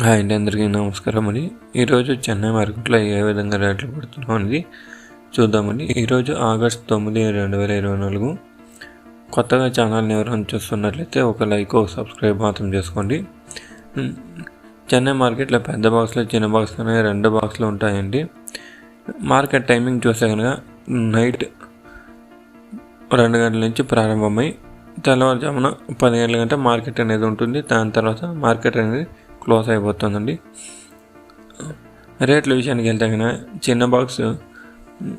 Hi అండి, అందరికీ నమస్కారం అండి. ఈరోజు చెన్నై మార్కెట్లో ఏ విధంగా రేట్లు పడుతున్నాం అనేది చూద్దామండి. ఈరోజు ఆగస్ట్ 9, 2024. కొత్తగా ఛానల్ని ఎవరైనా చూస్తున్నట్లయితే ఒక లైక్, ఒక సబ్స్క్రైబ్ మాత్రం చేసుకోండి. చెన్నై మార్కెట్లో పెద్ద బాక్స్లో, చిన్న బాక్స్లో అనే 2 బాక్స్లు ఉంటాయండి. మార్కెట్ టైమింగ్ చూస్తే కనుక నైట్ 2 గంటల నుంచి ప్రారంభమై తెల్లవారుజామున 10 గంటల గంట మార్కెట్ అనేది ఉంటుంది. దాని తర్వాత మార్కెట్ అనేది క్లోజ్ అయిపోతుందండి. రేట్ల విషయానికి వెళ్తే కనుక చిన్న బాక్స్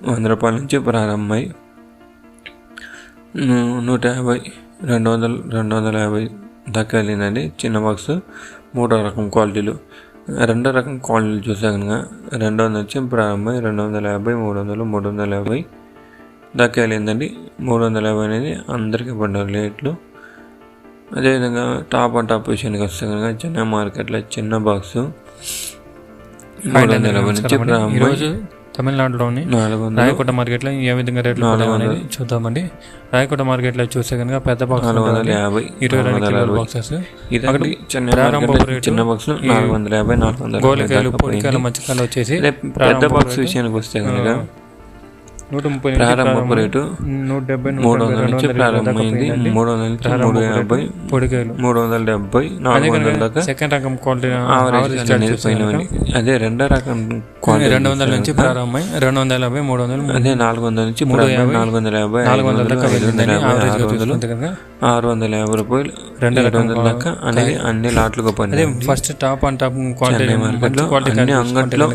100 రూపాయల నుంచి ప్రారంభమై 150, 200, 250 దాకా వెళ్ళిందండి. చిన్న బాక్స్ 3వ రకం క్వాలిటీలు. 2వ రకం క్వాలిటీలు చూస్తే కనుక 200 నుంచి ప్రారంభమై 250, 300, 350 దాకా వెళ్ళిందండి. 350 అనేది అందరికీ పడ్డ రేట్లు. అదేవిధంగా టాప్ అండ్ టాప్ విషయానికి వస్తే కనుక చెన్నై మార్కెట్లో చిన్న బాక్స్ 350 నుంచి ఈరోజు తమిళనాడులోని రాయకోట మార్కెట్లో ఏ విధంగా రేట్లు అనేది చూద్దామండి. రాయకోట మార్కెట్లో చూస్తే కనుక పెద్ద బాక్స్ 450, 22 బాక్సెస్, చిన్న బాక్స్ 450, 400. గోలికాయలు, పొడికాయలు, మధ్యకాయలు వచ్చేసి పెద్ద బాక్స్ విషయానికి వస్తే కనుక 130 ప్రారంభపు రేటు 300 నుంచి ప్రారంభమైంది. 300 నుంచి 350, పొడికాయలు 370, 400 దాకా సెకండ్ రకం క్వాలిటీ అదే 2వ రకం క్వాలిటీ 200 నుంచి ప్రారంభమై 250, 300, అదే 400 నుంచి 450, 650 రూపాయలు, 700 దాకా అనేది అన్ని లాట్లుగా పడింది. First top and top quality అన్ని అంగట్లో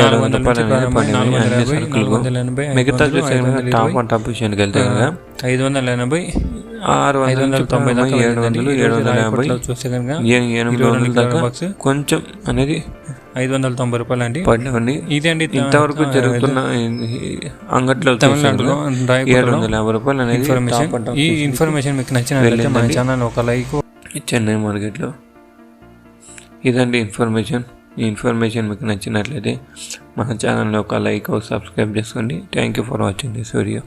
700 రూపాయలు పడింది అన్ని సరుకులకు. మిగతా చూసే టాప్ అండ్ టాప్ విషయానికి వెళ్తే కనుక 580, 690, 700, 750 చూస్తే కనుక 800 దాకా కొంచెం అనేది 590 రూపాయలు అండి పడినవండి. ఇదే అండి ఇంతవరకు జరుగుతున్న అంగట్లో తమిళనాడులో 750 రూపాయలు అనేది. ఈ ఇన్ఫర్మేషన్ మీకు నచ్చినట్లయితే మన ఛానల్ ఒక లైక్. చెన్నై మార్కెట్లో ఇదండి ఇన్ఫర్మేషన్. ఈ ఇన్ఫర్మేషన్ మీకు నచ్చినట్లయితే మన ఛానల్ని ఒక లైక్, ఒక సబ్స్క్రైబ్ చేసుకోండి. Thank you for watching this video.